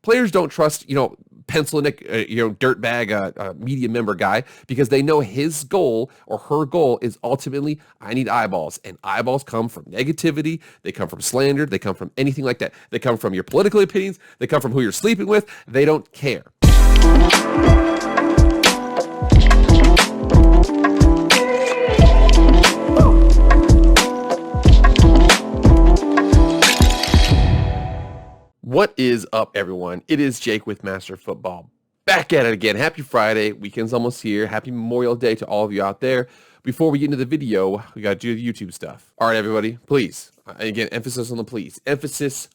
Players don't trust, pencil neck, dirtbag, media member guy, because they know his goal or her goal is ultimately, I need eyeballs, and eyeballs come from negativity. They come from slander. They come from anything like that. They come from your political opinions. They come from who you're sleeping with. They don't care. What is up, everyone? It is Jake with Master Football. Back at it again. Happy Friday. Weekend's almost here. Happy Memorial Day to all of you out there. Before we get into the video, we got to do the YouTube stuff. All right, everybody, please. Again, emphasis on the please. Emphasis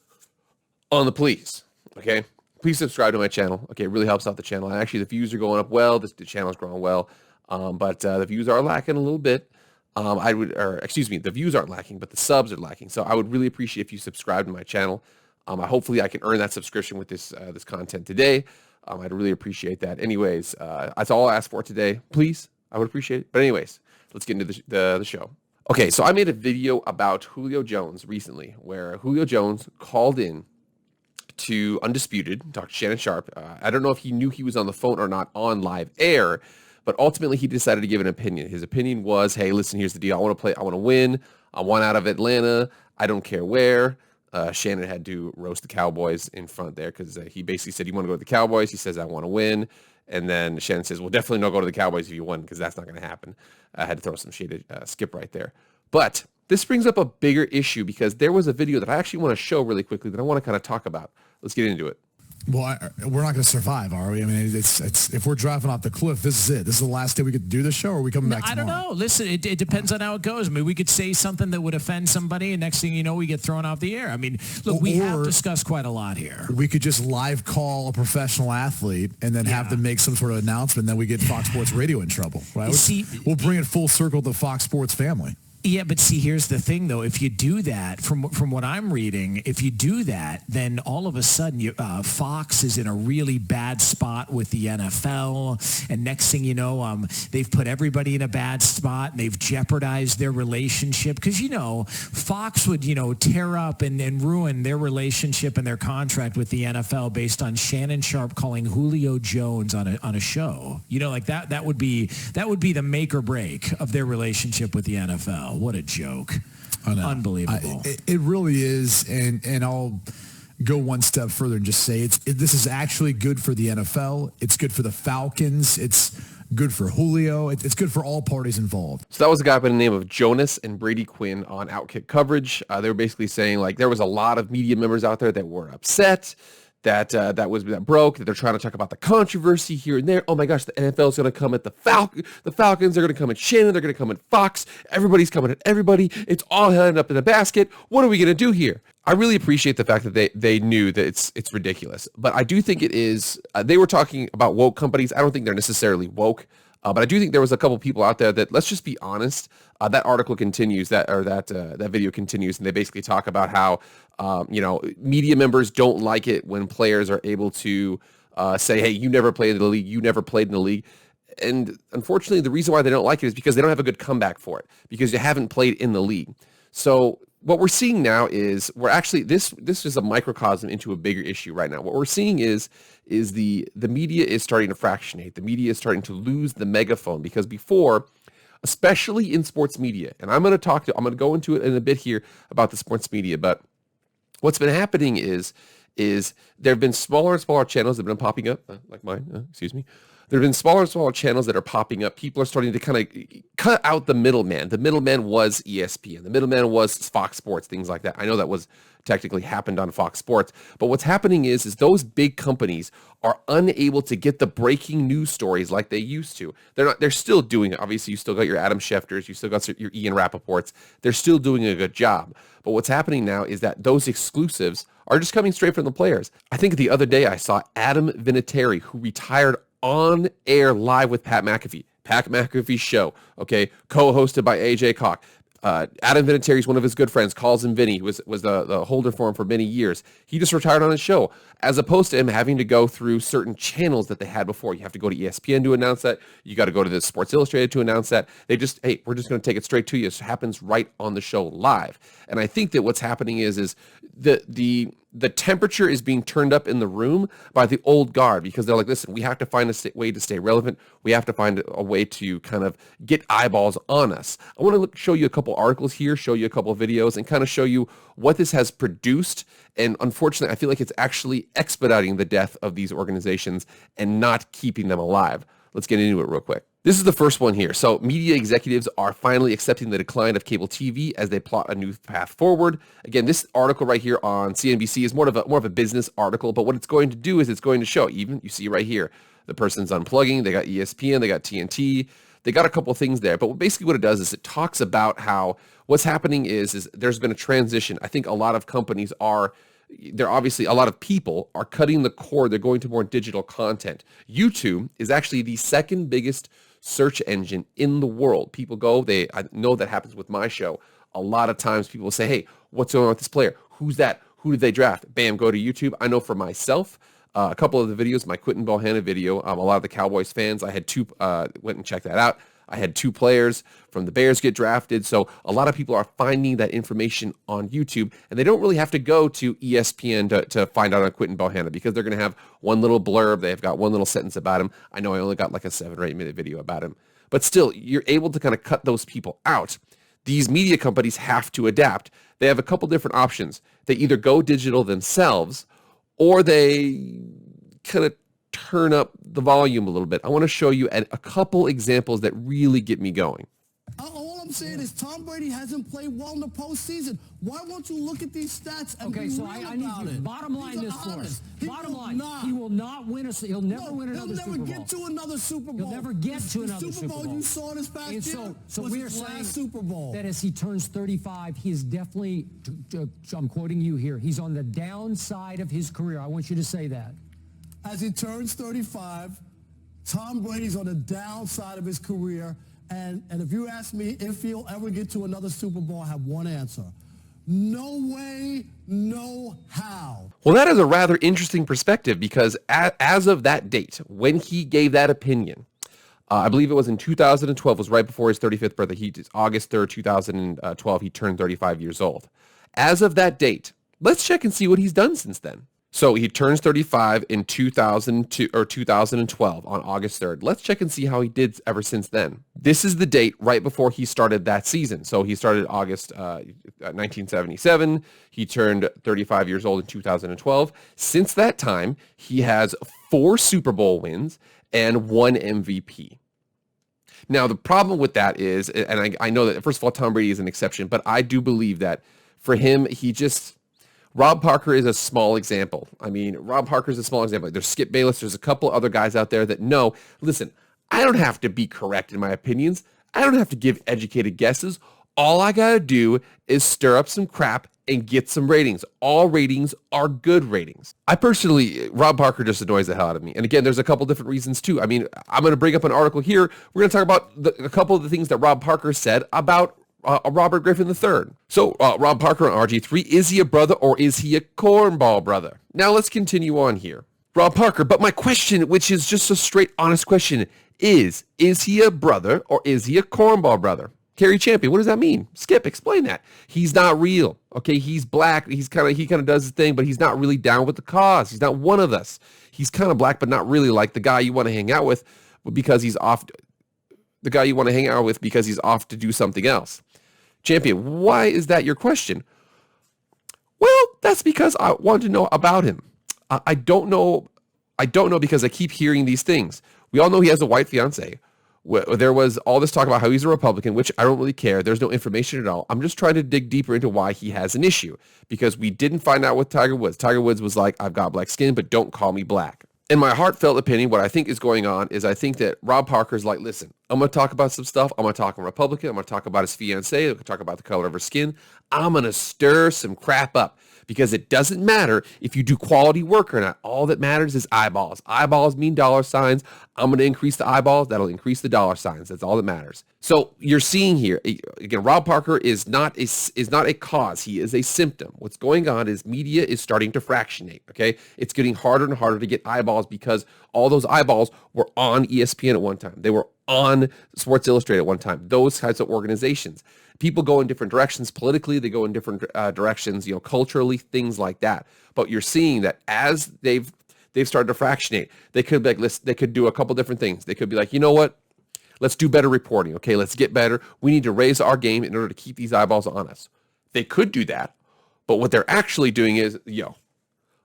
on the please. Okay? Please subscribe to my channel. Okay, it really helps out the channel. Actually, the views are going up well. The channel's growing well. But the views are lacking a little bit. The views aren't lacking, but the subs are lacking. So I would really appreciate if you subscribe to my channel. Hopefully I can earn that subscription with this content today. I'd really appreciate that. Anyways, that's all I asked for today. Please, I would appreciate it. But anyways, let's get into the show. Okay, so I made a video about Julio Jones recently, where Julio Jones called in to Undisputed, talked to Shannon Sharpe. I don't know if he knew he was on the phone or not on live air, but ultimately he decided to give an opinion. His opinion was, hey, listen, here's the deal. I want to win. I want out of Atlanta. I don't care where. Shannon had to roast the Cowboys in front there because he basically said, you want to go to the Cowboys? He says, I want to win. And then Shannon says, well, definitely not go to the Cowboys if you win, because that's not going to happen. I had to throw some shade at Skip right there. But this brings up a bigger issue, because there was a video that I actually want to show really quickly that I want to kind of talk about. Let's get into it. Well, we're not going to survive, are we? I mean, it's if we're driving off the cliff, this is it. This is the last day we could do the show, or are we coming back tomorrow? I don't know. Listen, it depends on how it goes. I mean, we could say something that would offend somebody, and next thing you know, we get thrown off the air. I mean, look, we have discussed quite a lot here. We could just live call a professional athlete and then have them make some sort of announcement, and then we get Fox Sports Radio in trouble, right? We'll bring it full circle to the Fox Sports family. Yeah, but see, here's the thing, though. If you do that, from what I'm reading, if you do that, then all of a sudden Fox is in a really bad spot with the NFL. And next thing you know, they've put everybody in a bad spot, and they've jeopardized their relationship. Because, Fox would, tear up and ruin their relationship and their contract with the NFL based on Shannon Sharpe calling Julio Jones on a show. Like that would be the make or break of their relationship with the NFL. What a joke. Unbelievable. It really is, and I'll go one step further and just say this is actually good for the NFL. It's good for the Falcons. It's good for Julio. It's good for all parties involved. So that was a guy by the name of Jonas and Brady Quinn on Outkick coverage. They were basically saying, like, there was a lot of media members out there that were upset that broke, that they're trying to talk about the controversy here and there. Oh my gosh, the NFL is going to come at the Falcons. They're going to come at Shannon. They're going to come at Fox. Everybody's coming at everybody. It's all heading up in a basket. What are we going to do here? I really appreciate the fact that they knew that it's ridiculous. But I do think it is, they were talking about woke companies. I don't think they're necessarily woke. But I do think there was a couple people out there that, let's just be honest, that article continues, that video continues, and they basically talk about how, media members don't like it when players are able to say, hey, you never played in the league, you never played in the league. And unfortunately, the reason why they don't like it is because they don't have a good comeback for it, because you haven't played in the league. So what we're seeing now is this is a microcosm into a bigger issue right now. What we're seeing is the media is starting to fractionate. The media is starting to lose the megaphone, because before, especially in sports media, and I'm going to go into it in a bit here about the sports media, but what's been happening is there have been smaller and smaller channels that have been popping up, like mine, excuse me. There have been smaller and smaller channels that are popping up. People are starting to kind of cut out the middleman. The middleman was ESPN. The middleman was Fox Sports, things like that. I know that was technically happened on Fox Sports. But what's happening is those big companies are unable to get the breaking news stories like they used to. They're still doing it. Obviously, you still got your Adam Schefters. You still got your Ian Rappaports. They're still doing a good job. But what's happening now is that those exclusives are just coming straight from the players. I think the other day I saw Adam Vinatieri, who retired on air live with Pat McAfee. Pat McAfee's show, okay, co-hosted by AJ Koch. Adam Vinatieri is one of his good friends, calls him Vinny, was the holder for him for many years. He just retired on his show, as opposed to him having to go through certain channels that they had before. You have to go to ESPN to announce that. You got to go to the Sports Illustrated to announce that. They just, hey, we're just going to take it straight to you. It happens right on the show live. And I think that what's happening is the the temperature is being turned up in the room by the old guard because they're like, listen, we have to find a way to stay relevant. We have to find a way to kind of get eyeballs on us. I want to show you a couple articles here, show you a couple of videos, and kind of show you what this has produced. And unfortunately, I feel like it's actually expediting the death of these organizations and not keeping them alive. Let's get into it real quick. This is the first one here. So media executives are finally accepting the decline of cable TV as they plot a new path forward. Again, this article right here on CNBC is more of a business article, but what it's going to do is it's going to show, even you see right here, the person's unplugging, they got ESPN, they got TNT, they got a couple of things there. But basically what it does is it talks about how what's happening is there's been a transition. I think a lot of companies obviously a lot of people are cutting the cord. They're going to more digital content. YouTube is actually the second biggest search engine in the world. People go, I know that happens with my show. A lot of times people will say, hey, what's going on with this player? Who's that? Who did they draft? Bam, go to YouTube. I know for myself, a couple of the videos, my Quentin Bohanna video, a lot of the Cowboys fans, I had went and checked that out. I had 2 players from the Bears get drafted. So a lot of people are finding that information on YouTube, and they don't really have to go to ESPN to find out on Quentin Bohanna because they're going to have one little blurb. They've got one little sentence about him. I know I only got like a 7 or 8 minute video about him, but still you're able to kind of cut those people out. These media companies have to adapt. They have a couple different options. They either go digital themselves or they kind of turn up the volume a little bit. I want to show you a couple examples that really get me going. All I'm saying is Tom Brady hasn't played well in the postseason. Why won't you look at these stats and okay, be so real I need about you. it? Bottom line These this are for us. honest. Bottom line, he will not win he'll never win another Super Bowl. He'll never get to another Super Bowl. He'll never get to another Super Bowl you saw this past and year so was we are his saying last Super Bowl. that as he turns 35, he is definitely, I'm quoting you here, he's on the downside of his career. I want you to say that. As he turns 35, Tom Brady's on the downside of his career. And if you ask me if he'll ever get to another Super Bowl, I have one answer. No way, no how. Well, that is a rather interesting perspective because as of that date, when he gave that opinion, I believe it was in 2012, was right before his 35th birthday. August 3rd, 2012, he turned 35 years old. As of that date, let's check and see what he's done since then. So he turns 35 in 2002 or 2012 on August 3rd. Let's check and see how he did ever since then. This is the date right before he started that season. So he started August 1977. He turned 35 years old in 2012. Since that time, he has 4 Super Bowl wins and 1 MVP. Now, the problem with that is, and I know that, first of all, Tom Brady is an exception, but I do believe that for him, Rob Parker is a small example. I mean, Rob Parker is a small example. There's Skip Bayless. There's a couple other guys out there that know, listen, I don't have to be correct in my opinions. I don't have to give educated guesses. All I got to do is stir up some crap and get some ratings. All ratings are good ratings. Rob Parker just annoys the hell out of me. And again, there's a couple different reasons too. I mean, I'm going to bring up an article here. We're going to talk about a couple of the things that Rob Parker said about Robert Griffin III. So Rob Parker on RG3, is he a brother or is he a cornball brother? Now let's continue on here. Rob Parker, but my question, which is just a straight honest question, is he a brother or is he a cornball brother? Kerry Champion, what does that mean? Skip, explain that. He's not real. Okay, he's black. He kind of does his thing, but he's not really down with the cause. He's not one of us. He's kind of black, but not really like the guy you want to hang out with because he's off. The guy you want to hang out with because he's off to do something else. Champion, why is that your question? Well, that's because I want to know about him. I don't know because I keep hearing these things. We all know he has a white fiance. There was all this talk about how he's a Republican, which I don't really care. There's no information at all. I'm just trying to dig deeper into why he has an issue because we didn't find out with Tiger Woods. Tiger Woods was like, I've got black skin, but don't call me black. In my heartfelt opinion, what I think is going on is I think that Rob Parker's like, listen, I'm going to talk about some stuff. I'm going to talk on Republican. I'm going to talk about his fiancée. I'm going to talk about the color of her skin. I'm going to stir some crap up because it doesn't matter if you do quality work or not. All that matters is eyeballs. Eyeballs mean dollar signs. I'm going to increase the eyeballs. That'll increase the dollar signs. That's all that matters. So you're seeing here, again, Rob Parker is not a cause. He is a symptom. What's going on is media is starting to fractionate, okay? It's getting harder and harder to get eyeballs because all those eyeballs were on ESPN at one time. They were on Sports Illustrated at one time. Those types of organizations. People go in different directions politically. They go in different directions, culturally, things like that. But you're seeing that as they've started to fractionate, they could be like, they could do a couple different things. They could be like, you know what? Let's do better reporting. Okay, let's get better. We need to raise our game in order to keep these eyeballs on us. They could do that. But what they're actually doing is,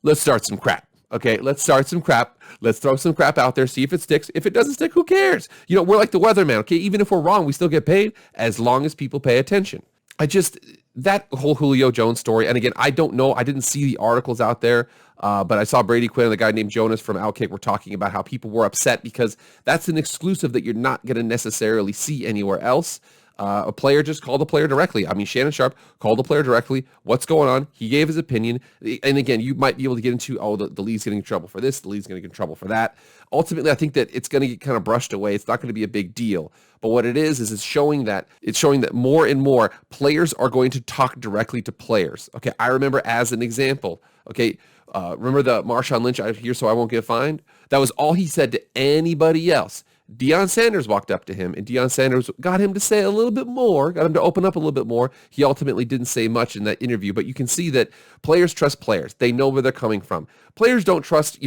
let's start some crap. Okay, let's start some crap. Let's throw some crap out there, see if it sticks. If it doesn't stick, who cares? We're like the weatherman. Okay, even if we're wrong, we still get paid as long as people pay attention. That whole Julio Jones story, and again, I don't know. I didn't see the articles out there, but I saw Brady Quinn and the guy named Jonas from Outkick were talking about how people were upset because that's an exclusive that you're not going to necessarily see anywhere else. A player just called the player directly. I mean, Shannon Sharpe called the player directly. What's going on? He gave his opinion. And again, you might be able to get into, the league's getting in trouble for this, the league's going to get in trouble for that. Ultimately, I think that it's going to get kind of brushed away. It's not going to be a big deal. But what it is it's showing that more and more players are going to talk directly to players. Okay, I remember as an example, remember the Marshawn Lynch, I hear so I won't get fined? That was all he said to anybody else. Deion Sanders walked up to him, and Deion Sanders got him to say a little bit more, got him to open up a little bit more. He ultimately didn't say much in that interview, but you can see that players trust players. They know where they're coming from. Players don't trust,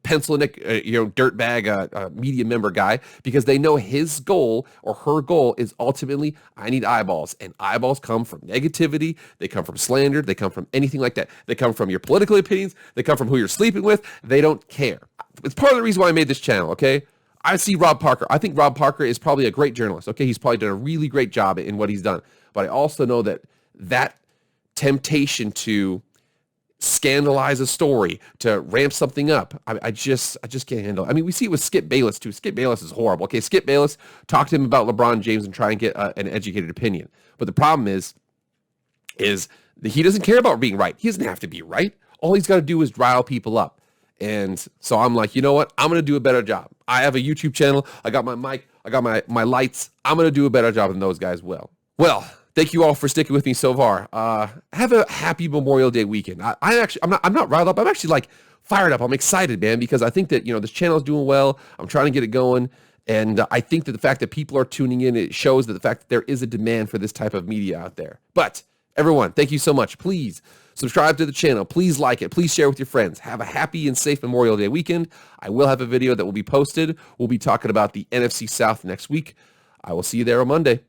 pencil neck, dirtbag, media member guy, because they know his goal or her goal is ultimately, I need eyeballs, and eyeballs come from negativity. They come from slander. They come from anything like that. They come from your political opinions. They come from who you're sleeping with. They don't care. It's part of the reason why I made this channel, okay? I see Rob Parker. I think Rob Parker is probably a great journalist. Okay, he's probably done a really great job in what he's done. But I also know that temptation to scandalize a story, to ramp something up, I just can't handle it. I mean, we see it with Skip Bayless too. Skip Bayless is horrible. Okay, Skip Bayless, talk to him about LeBron James and try and get an educated opinion. But the problem is that he doesn't care about being right. He doesn't have to be right. All he's got to do is rile people up. And so I'm like, you know what? I'm going to do a better job. I have a YouTube channel. I got my mic. I got my lights. I'm going to do a better job than those guys will. Well, thank you all for sticking with me so far. Have a happy Memorial Day weekend. I'm not riled up. I'm actually like fired up. I'm excited, man, because I think that, this channel is doing well. I'm trying to get it going. And I think that the fact that people are tuning in, it shows that the fact that there is a demand for this type of media out there. But everyone, thank you so much. Please subscribe to the channel. Please like it. Please share with your friends. Have a happy and safe Memorial Day weekend. I will have a video that will be posted. We'll be talking about the NFC South next week. I will see you there on Monday.